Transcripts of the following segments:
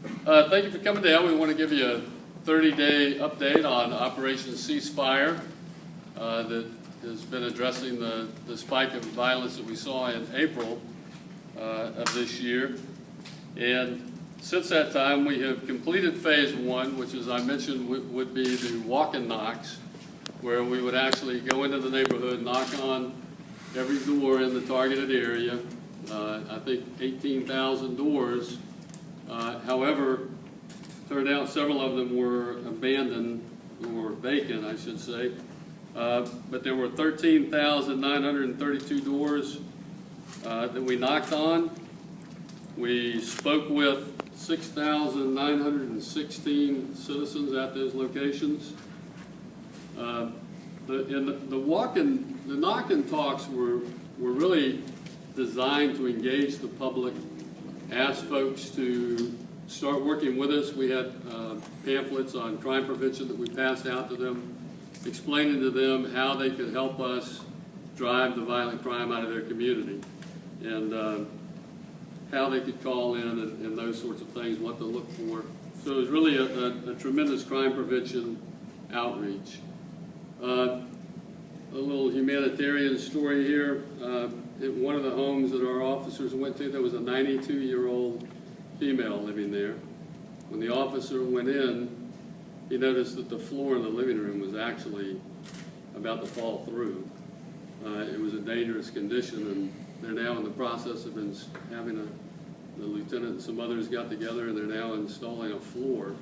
Thank you for coming down. We want to give you a 30-day update on Operation Ceasefire that has been addressing the spike of violence that we saw in April of this year. And since that time, we have completed phase one, which, as I mentioned, would be the walk and knocks, where we would actually go into the neighborhood, knock on every door in the targeted area. I think 18,000 doors. However, turned out several of them were abandoned or vacant, I should say. But there were 13,932 doors that we knocked on. We spoke with 6,916 citizens at those locations. The knock and talks were really designed to engage the public, ask folks to start working with us. We had pamphlets on crime prevention that we passed out to them, explaining to them how they could help us drive the violent crime out of their community, and how they could call in and those sorts of things, what to look for. So it was really a tremendous crime prevention outreach. A little humanitarian story here. At one of the homes that our officers went to, there was a 92-year-old female living there. When the officer went in, he noticed that the floor in the living room was actually about to fall through. It was a dangerous condition, and they're now in the process of having the lieutenant and some others got together, and they're now installing a floor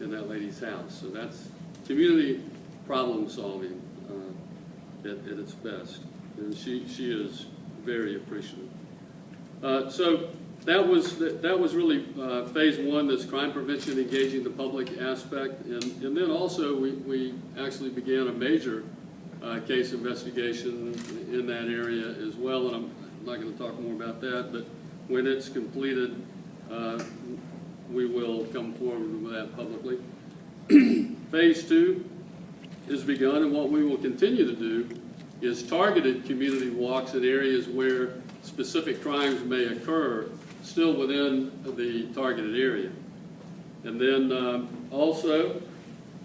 in that lady's house. So that's community problem solving at its best, and she is very appreciative. So that was really phase one, this crime prevention, engaging the public aspect, and then also we actually began a major case investigation in that area as well, and I'm not going to talk more about that, but when it's completed, we will come forward with that publicly. Phase two is begun, and what we will continue to do is targeted community walks in areas where specific crimes may occur still within the targeted area. And then also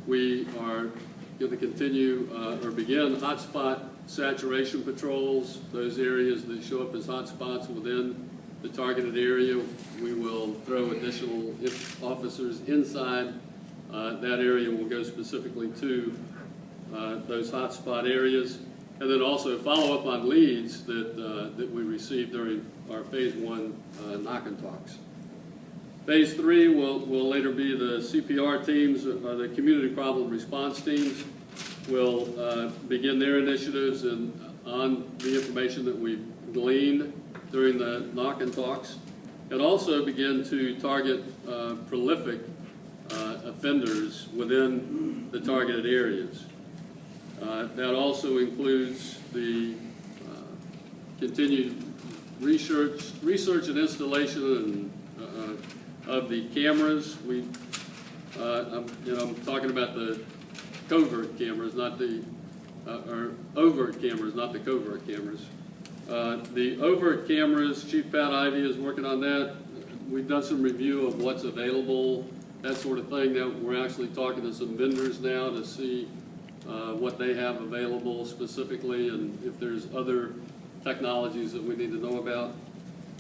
we are going to continue or begin hotspot saturation patrols. Those areas that show up as hotspots within the targeted area, we will throw additional officers inside that area. We'll go specifically to those hotspot areas, and then also follow up on leads that we received during our phase one knock and talks. Phase three will later be the CPR teams, the community problem response teams will begin their initiatives and on the information that we gleaned during the knock and talks, and also begin to target prolific offenders within the targeted areas. That also includes the continued research and installation of the cameras. I'm talking about the covert cameras, not the or overt cameras, not the covert cameras. The overt cameras, Chief Pat Ivey is working on that. We've done some review of what's available, that sort of thing. Now we're actually talking to some vendors now to see what they have available specifically, and if there's other technologies that we need to know about,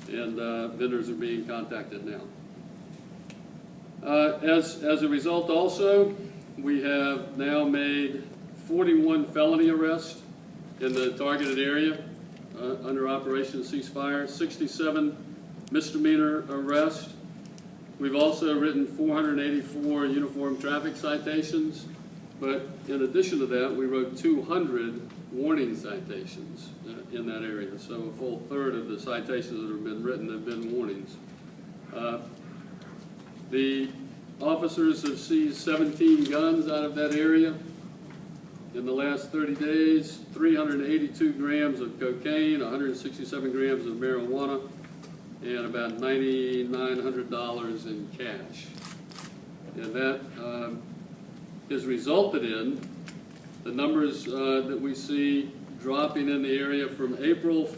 and vendors are being contacted now. As a result also, we have now made 41 felony arrests in the targeted area under Operation Ceasefire, 67 misdemeanor arrests. We've also written 484 uniform traffic citations. But in addition to that, we wrote 200 warning citations in that area. So a full third of the citations that have been written have been warnings. The officers have seized 17 guns out of that area. In the last 30 days, 382 grams of cocaine, 167 grams of marijuana, and about $9,900 in cash. And that has resulted in the numbers that we see dropping in the area from April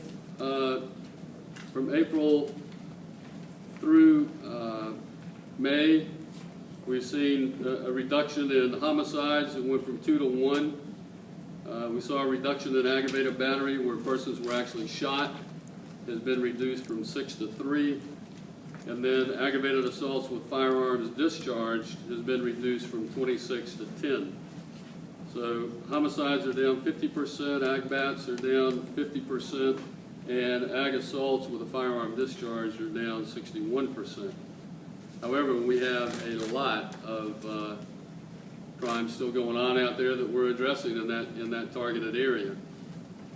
through May, we've seen a reduction in homicides. It went from 2 to 1. We saw a reduction in aggravated battery where persons were actually shot, has been reduced from 6 to 3. And then aggravated assaults with firearms discharged has been reduced from 26 to 10. So homicides are down 50%, ag-bats are down 50%, and ag assaults with a firearm discharge are down 61%. However, we have a lot of crime still going on out there that we're addressing in that targeted area.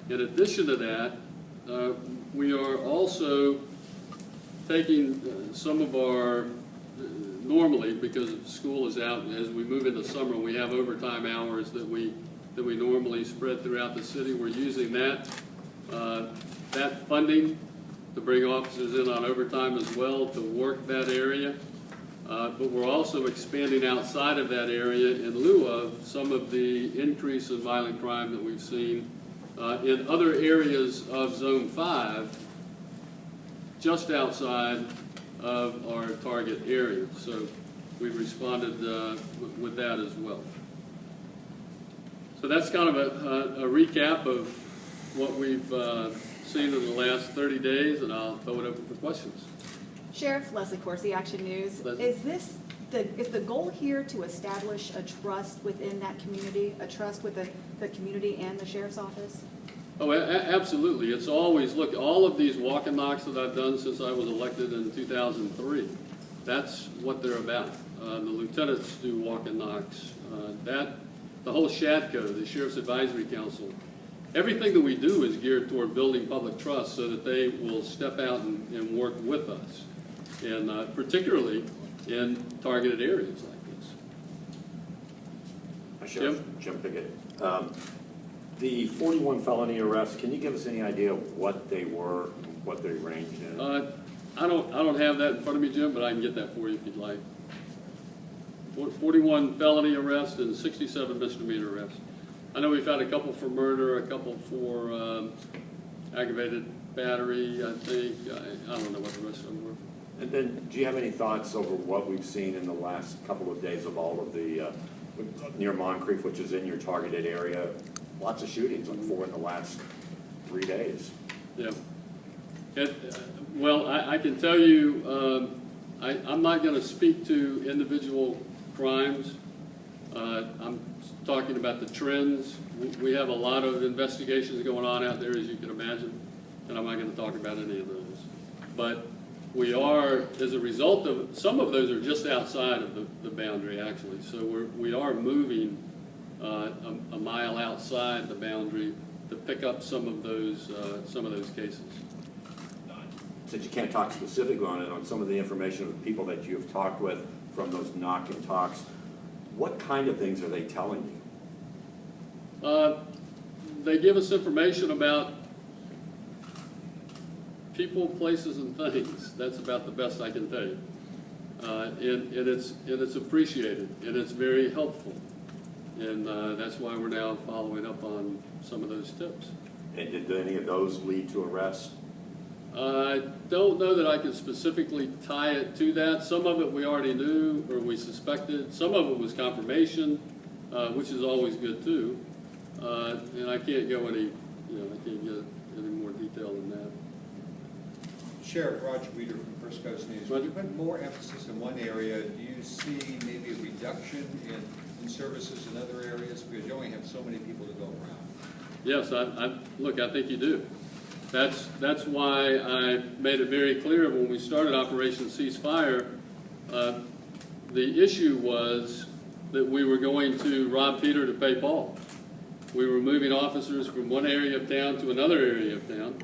In addition to that, we are also taking some of our, normally because school is out, as we move into summer, we have overtime hours that we normally spread throughout the city. We're using that funding to bring officers in on overtime as well to work that area. But we're also expanding outside of that area in lieu of some of the increase in violent crime that we've seen in other areas of Zone 5, just outside of our target area. So we've responded with that as well. So that's kind of a recap of what we've seen in the last 30 days, and I'll throw it open for questions. Sheriff Leslie Corsi, Action News. Leslie. Is the goal here to establish a trust within that community, a trust with the community and the sheriff's office? Oh, absolutely. It's always, look, all of these walk and knocks that I've done since I was elected in 2003, that's what they're about. The lieutenants do walk and knocks. The whole SHADCO, the Sheriff's Advisory Council, everything that we do is geared toward building public trust so that they will step out and work with us, and particularly in targeted areas like this. Sheriff Jim Pickett. The 41 felony arrests, can you give us any idea what they were, what they ranged in? I don't have that in front of me, Jim, but I can get that for you if you'd like. 41 felony arrests and 67 misdemeanor arrests. I know we've had a couple for murder, a couple for aggravated battery, I think. I don't know what the rest of them were. And then, do you have any thoughts over what we've seen in the last couple of days of all of the, near Moncrief, which is in your targeted area? Lots of shootings, like 4 in the last 3 days. Yeah. Well, I can tell you, I'm not going to speak to individual crimes. I'm talking about the trends. We have a lot of investigations going on out there, as you can imagine, and I'm not going to talk about any of those. But we are, as a result of, some of those are just outside of the boundary, actually. So we are moving a mile outside the boundary to pick up some of those cases. Since you can't talk specifically on it, on some of the information of the people that you have talked with from those knock and talks, what kind of things are they telling you? They give us information about people, places, and things. That's about the best I can tell you. And it's appreciated, and it's very helpful. And that's why we're now following up on some of those tips. And did any of those lead to arrests? I don't know that I can specifically tie it to that. Some of it we already knew or we suspected. Some of it was confirmation, which is always good too. And I can't go any, I can't get any more detail than that. Sheriff Roger Weeder from First Coast News. When you put more emphasis in one area, do you see maybe a reduction in services in other areas? Because you only have so many people to go around. Yes, look, I think you do. That's why I made it very clear when we started Operation Ceasefire, the issue was that we were going to rob Peter to pay Paul. We were moving officers from one area of town to another area of town,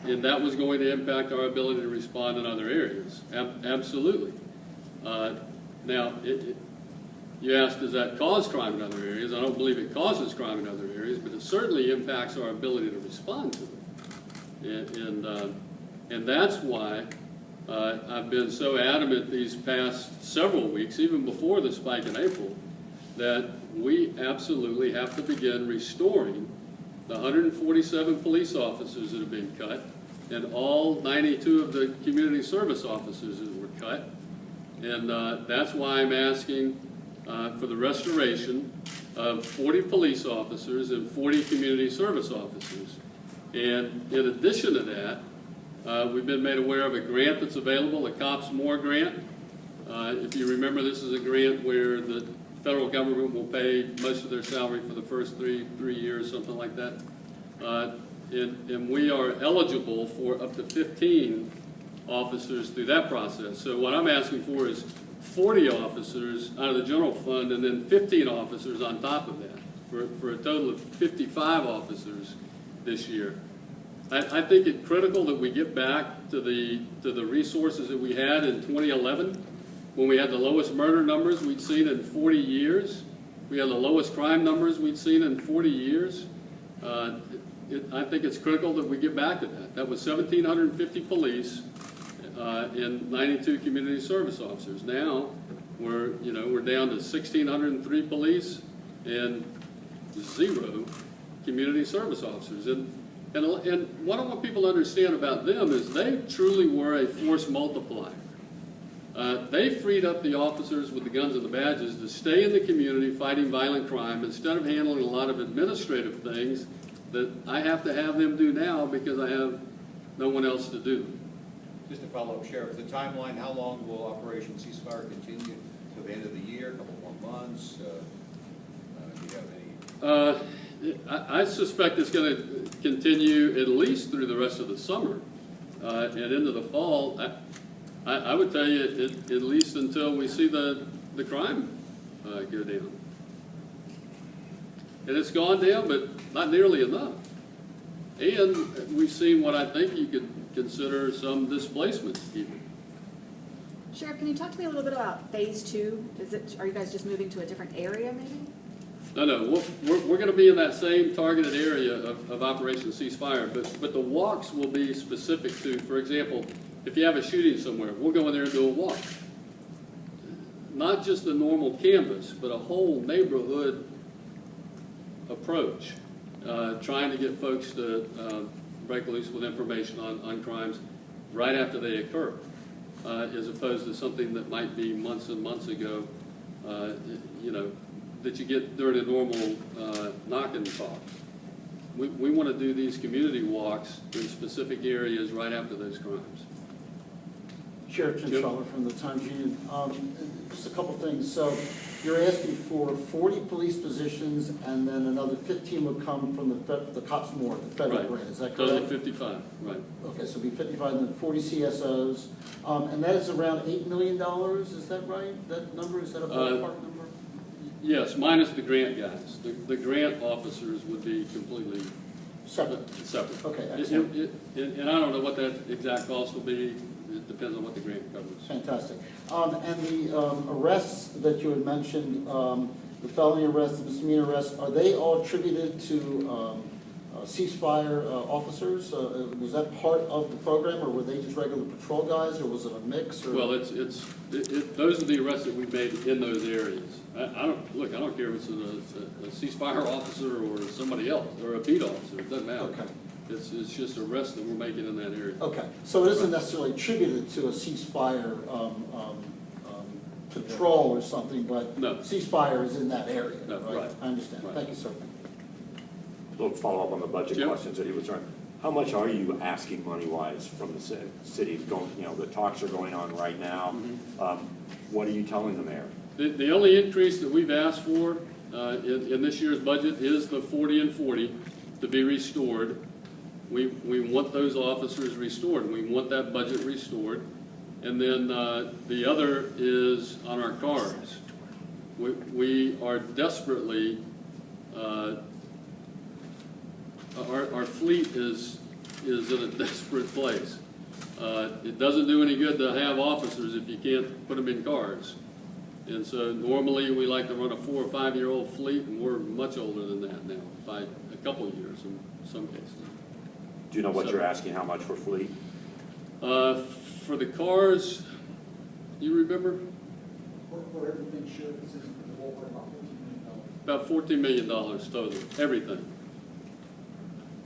and that was going to impact our ability to respond in other areas. Absolutely. Now, you asked, does that cause crime in other areas? I don't believe it causes crime in other areas, but it certainly impacts our ability to respond to it. And that's why I've been so adamant these past several weeks, even before the spike in April, that we absolutely have to begin restoring the 147 police officers that have been cut and all 92 of the community service officers that were cut. cut. And that's why I'm asking for the restoration of 40 police officers and 40 community service officers. And in addition to that, we've been made aware of a grant that's available, the Cops More grant. If you remember, this is a grant where the federal government will pay most of their salary for the first three years, something like that. And we are eligible for up to 15 officers through that process. So what I'm asking for is 40 officers out of the general fund and then 15 officers on top of that for a total of 55 officers this year. I think it's critical that we get back to the resources that we had in 2011 when we had the lowest murder numbers we'd seen in 40 years. We had the lowest crime numbers we'd seen in 40 years. I think it's critical that we get back to that. That was 1,750 police and 92 community service officers. Now we're down to 1,603 police and 0 community service officers. And what I want people to understand about them is they truly were a force multiplier. They freed up the officers with the guns and the badges to stay in the community fighting violent crime instead of handling a lot of administrative things that I have to have them do now because I have no one else to do them. Just to follow up, Sheriff, the timeline, how long will Operation Ceasefire continue? To the end of the year, a couple more months? Do you have any? I suspect it's going to continue at least through the rest of the summer and into the fall. I would tell you at least until we see the crime go down. And it's gone down, but not nearly enough. And we've seen what I think you could consider some displacement even. Sheriff, can you talk to me a little bit about phase 2? Are you guys just moving to a different area maybe? No, we're going to be in that same targeted area of Operation Ceasefire, but the walks will be specific to, for example, if you have a shooting somewhere, we'll go in there and do a walk. Not just a normal canvas, but a whole neighborhood approach, trying to get folks to break loose with information on crimes right after they occur, as opposed to something that might be months and months ago, that you get during a normal knock and talk. We want to do these community walks in specific areas right after those crimes. Sheriff Jim Schaller from the Times-Union. Just a couple things. So you're asking for 40 police positions, and then another 15 would come from the Cops More, the federal Right. grant. Is that Total correct? of 55, right. Okay, so it'll be 55 and then 40 CSOs. And that is around $8 million, is that right? That number, is that a ballpark number? Yes, minus the grant guys. The grant officers would be completely Separate. separate. Okay, excellent. And I don't know what that exact cost will be. It depends on what the grant covers. Fantastic. And the arrests that you had mentioned, the felony arrests, the misdemeanor arrests, are they all attributed to ceasefire officers? Was that part of the program, or were they just regular patrol guys, or was it a mix? Or? Well, those are the arrests that we've made in those areas. I don't care if it's a ceasefire officer or somebody else, or a beat officer. It doesn't matter. Okay. It's just arrests that we're making in that area. Okay, so it isn't necessarily attributed to a ceasefire patrol or something, but No. ceasefire is in that area, No, right. I understand. Right. Thank you, sir. A little follow-up on the budget Jim? questions that he was trying. How much are you asking money-wise from the city? Going, the talks are going on right now. What are you telling the mayor? The only increase that we've asked for in this year's budget is the 40 and 40 to be restored. We want those officers restored. We want that budget restored. And then the other is on our cars. We are desperately, our fleet is in a desperate place. It doesn't do any good to have officers if you can't put them in cars. And so normally we like to run a 4 or 5 year old fleet, and we're much older than that now, by a couple of years in some cases. Do you know what you're asking, how much for fleet? For the cars, you remember? For everything, Sheriff, this is the ballpark about $14 million. About $14 million total, everything.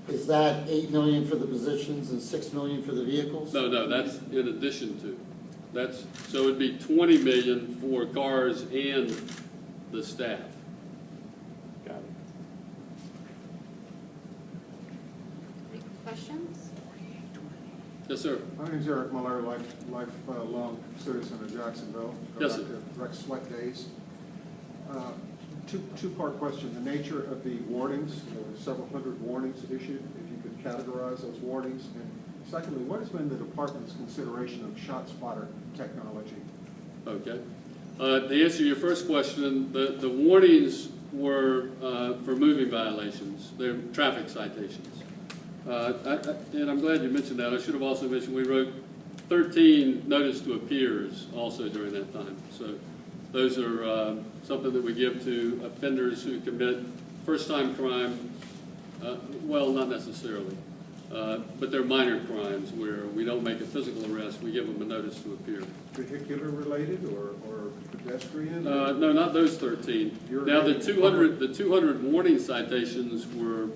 Is that $8 million for the positions and $6 million for the vehicles? No, that's in addition to. So it'd be 20 million for cars and the staff. Got it. Any questions? Yes, sir. My name's Eric Muller, lifelong citizen of Jacksonville. Yes, Go sir. back to Rex Sweat days. Two-part question. The nature of the warnings, there were several hundred warnings issued, if you could categorize those warnings. And secondly, what has been the department's consideration of shot spotter technology? Okay. To answer your first question, the warnings were for moving violations. They're traffic citations. And I'm glad you mentioned that. I should have also mentioned we wrote 13 notice to appears also during that time. So those are something that we give to offenders who commit first-time crime. Well, not necessarily, but they're minor crimes where we don't make a physical arrest. We give them a notice to appear. Vehicular related or pedestrian? No, not those 13. Now, the 200 warning citations were,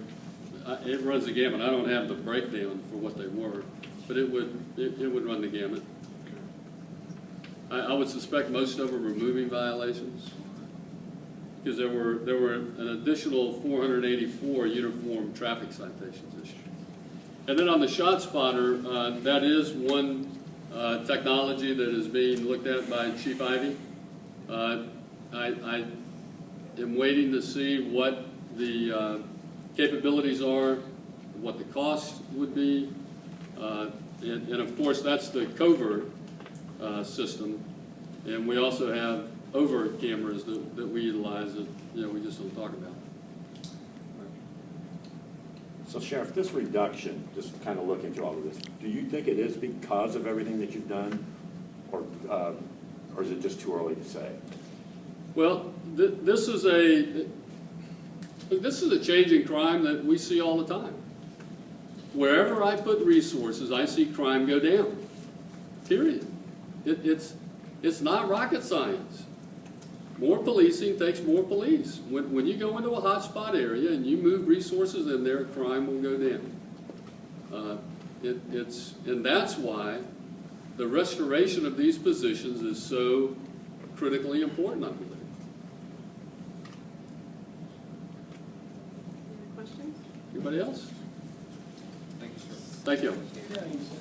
it runs the gamut. I don't have the breakdown for what they were, but it would run the gamut. I would suspect most of them were moving violations, because there were an additional 484 uniform traffic citations issued. And then on the shot spotter, that is one technology that is being looked at by Chief Ivey. I am waiting to see what the capabilities are, what the cost would be, and of course that's the covert system, and we also have overt cameras that we utilize that we just don't talk about. So Sheriff, this reduction, just kind of looking through all of this, do you think it is because of everything that you've done, or is it just too early to say? Well, this is a changing crime that we see all the time. Wherever I put resources, I see crime go down. Period. It's not rocket science. More policing takes more police. When you go into a hotspot area and you move resources in there, crime will go down. And that's why the restoration of these positions is so critically important, I believe. Any questions? Anybody else? Thank you, sir. Thank you. Yeah, you said.